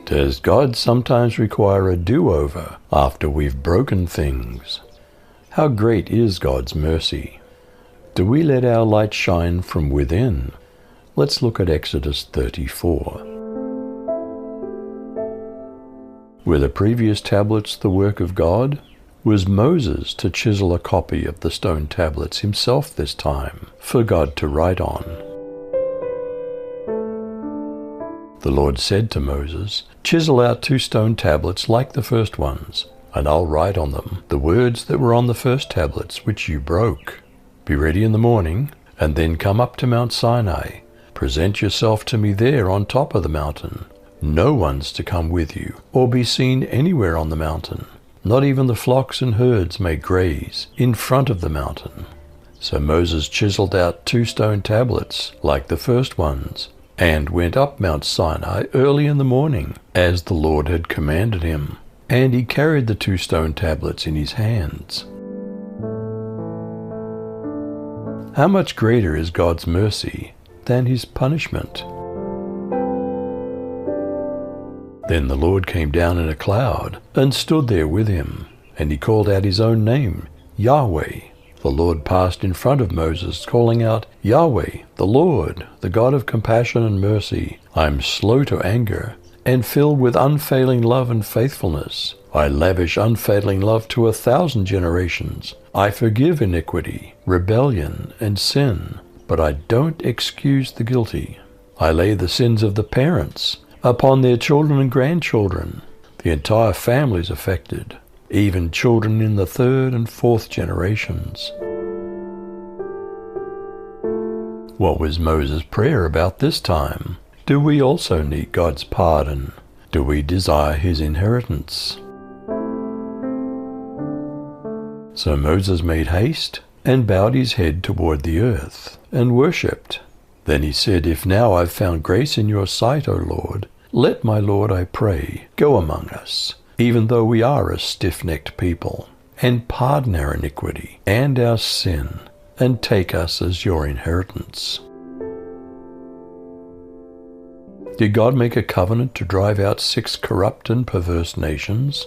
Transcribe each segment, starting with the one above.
Does God sometimes require a do-over after we've broken things? How great is God's mercy? Do we let our light shine from within? Let's look at Exodus 34. Were the previous tablets the work of God? Was Moses to chisel a copy of the stone tablets himself this time for God to write on? The Lord said to Moses, "Chisel out 2 stone tablets like the first ones, and I'll write on them the words that were on the first tablets which you broke. Be ready in the morning, and then come up to Mount Sinai. Present yourself to me there on top of the mountain. No one's to come with you, or be seen anywhere on the mountain. Not even the flocks and herds may graze in front of the mountain." So Moses chiseled out 2 stone tablets like the first ones, and went up Mount Sinai early in the morning, as the Lord had commanded him. And he carried the 2 stone tablets in his hands. How much greater is God's mercy than his punishment? Then the Lord came down in a cloud, and stood there with him, and he called out his own name, Yahweh. The Lord passed in front of Moses, calling out, "Yahweh, the Lord, the God of compassion and mercy. I am slow to anger, and filled with unfailing love and faithfulness. I lavish unfailing love to 1,000 generations. I forgive iniquity, rebellion, and sin, but I don't excuse the guilty. I lay the sins of the parents upon their children and grandchildren. The entire family is affected, even children in the 3rd and 4th generations." What was Moses' prayer about this time? Do we also need God's pardon? Do we desire his inheritance? So Moses made haste and bowed his head toward the earth and worshipped. Then he said, "If now I've found grace in your sight, O Lord, let my Lord, I pray, go among us, even though we are a stiff-necked people, and pardon our iniquity and our sin, and take us as your inheritance." Did God make a covenant to drive out 6 corrupt and perverse nations?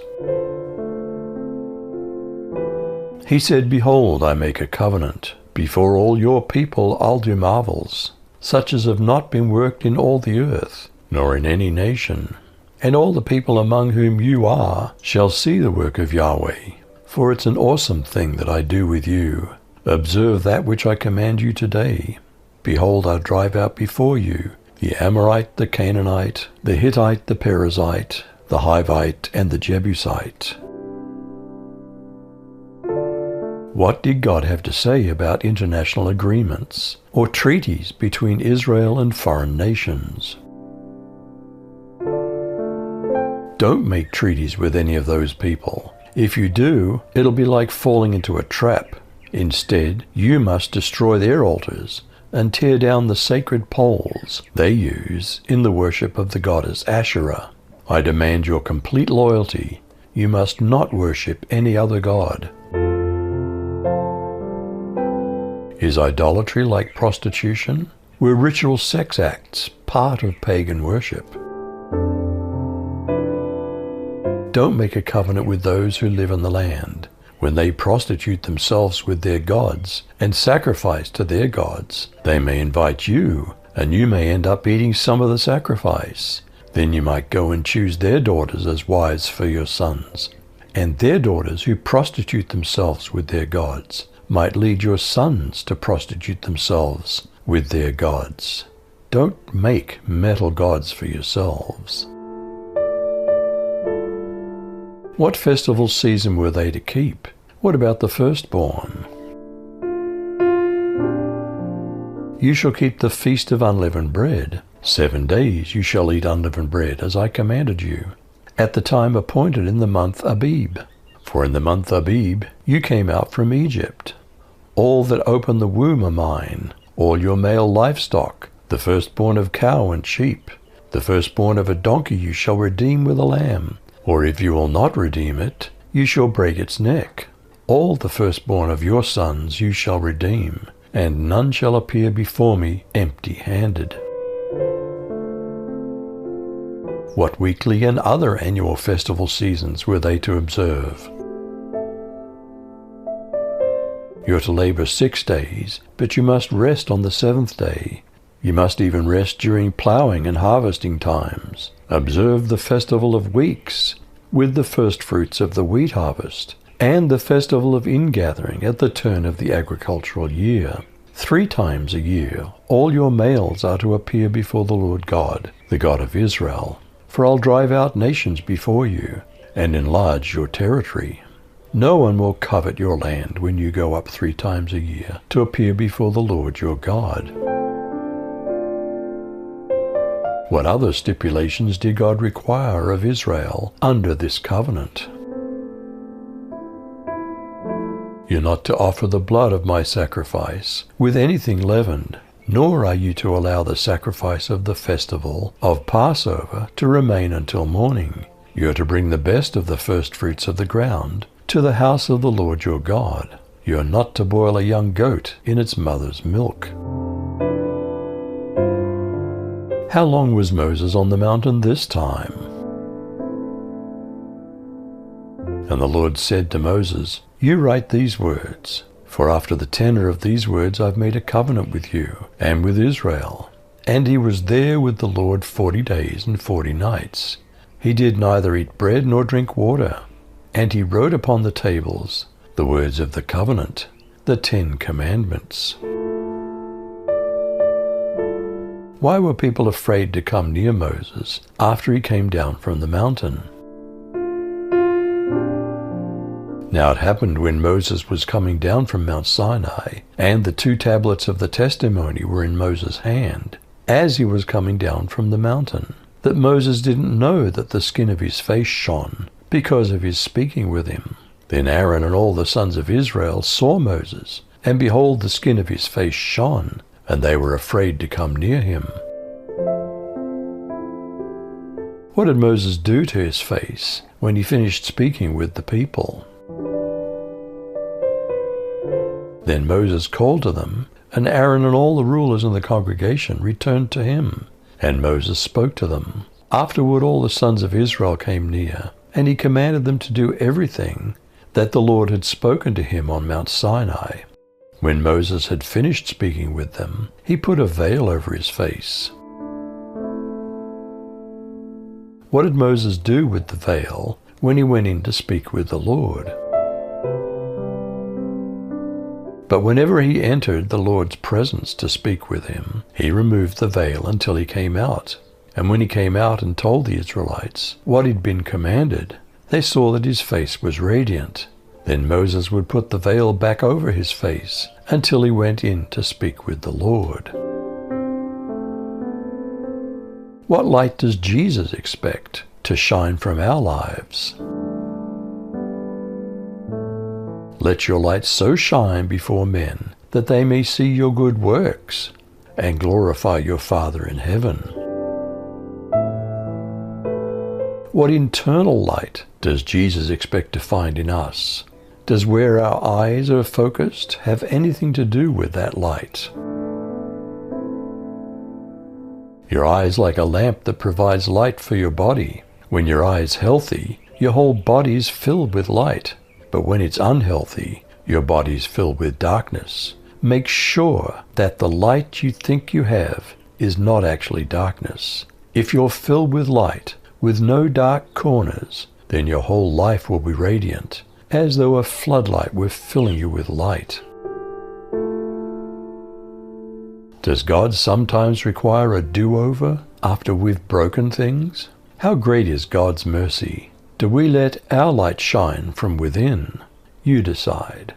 He said, "Behold, I make a covenant. Before all your people I'll do marvels, such as have not been worked in all the earth, nor in any nation. And all the people among whom you are shall see the work of Yahweh. For it's an awesome thing that I do with you. Observe that which I command you today. Behold, I drive out before you the Amorite, the Canaanite, the Hittite, the Perizzite, the Hivite, and the Jebusite." What did God have to say about international agreements or treaties between Israel and foreign nations? Don't make treaties with any of those people. If you do, it'll be like falling into a trap. Instead, you must destroy their altars and tear down the sacred poles they use in the worship of the goddess Asherah. I demand your complete loyalty. You must not worship any other god. Is idolatry like prostitution? Were ritual sex acts part of pagan worship? Don't make a covenant with those who live in the land. When they prostitute themselves with their gods and sacrifice to their gods, they may invite you, and you may end up eating some of the sacrifice. Then you might go and choose their daughters as wives for your sons. And their daughters who prostitute themselves with their gods might lead your sons to prostitute themselves with their gods. Don't make metal gods for yourselves. What festival season were they to keep? What about the firstborn? You shall keep the feast of unleavened bread. 7 days you shall eat unleavened bread, as I commanded you, at the time appointed in the month Abib. For in the month Abib you came out from Egypt. All that open the womb are mine, all your male livestock, the firstborn of cow and sheep. The firstborn of a donkey you shall redeem with a lamb, or if you will not redeem it, you shall break its neck. All the firstborn of your sons you shall redeem, and none shall appear before me empty-handed. What weekly and other annual festival seasons were they to observe? You are to labor 6 days, but you must rest on the 7th day. You must even rest during plowing and harvesting times. Observe the festival of weeks, with the first fruits of the wheat harvest, and the festival of ingathering at the turn of the agricultural year. 3 times a year, all your males are to appear before the Lord God, the God of Israel. For I'll drive out nations before you, and enlarge your territory. No one will covet your land when you go up 3 times a year to appear before the Lord your God. What other stipulations did God require of Israel under this covenant? You're not to offer the blood of my sacrifice with anything leavened, nor are you to allow the sacrifice of the festival of Passover to remain until morning. You are to bring the best of the first fruits of the ground to the house of the Lord your God. You are not to boil a young goat in its mother's milk. How long was Moses on the mountain this time? And the Lord said to Moses, You write these words, for after the tenor of these words I've made a covenant with you and with Israel. And he was there with the Lord 40 days and 40 nights. He did neither eat bread nor drink water. And he wrote upon the tables the words of the covenant, the 10 commandments. Why were people afraid to come near Moses after he came down from the mountain? Now it happened when Moses was coming down from Mount Sinai, and the 2 tablets of the testimony were in Moses' hand, as he was coming down from the mountain, that Moses didn't know that the skin of his face shone, because of his speaking with him. Then Aaron and all the sons of Israel saw Moses, and behold, the skin of his face shone, and they were afraid to come near him. What did Moses do to his face when he finished speaking with the people? Then Moses called to them, and Aaron and all the rulers in the congregation returned to him. And Moses spoke to them. Afterward all the sons of Israel came near, and he commanded them to do everything that the Lord had spoken to him on Mount Sinai. When Moses had finished speaking with them, he put a veil over his face. What did Moses do with the veil when he went in to speak with the Lord? But whenever he entered the Lord's presence to speak with him, he removed the veil until he came out. And when he came out and told the Israelites what he'd been commanded, they saw that his face was radiant. Then Moses would put the veil back over his face until he went in to speak with the Lord. What light does Jesus expect to shine from our lives? Let your light so shine before men that they may see your good works and glorify your Father in heaven. What internal light does Jesus expect to find in us? Does where our eyes are focused have anything to do with that light? Your eye is like a lamp that provides light for your body. When your eye is healthy, your whole body is filled with light. But when it's unhealthy, your body is filled with darkness. Make sure that the light you think you have is not actually darkness. If you're filled with light, with no dark corners, then your whole life will be radiant, as though a floodlight were filling you with light. Does God sometimes require a do-over after we've broken things? How great is God's mercy! Do we let our light shine from within? You decide.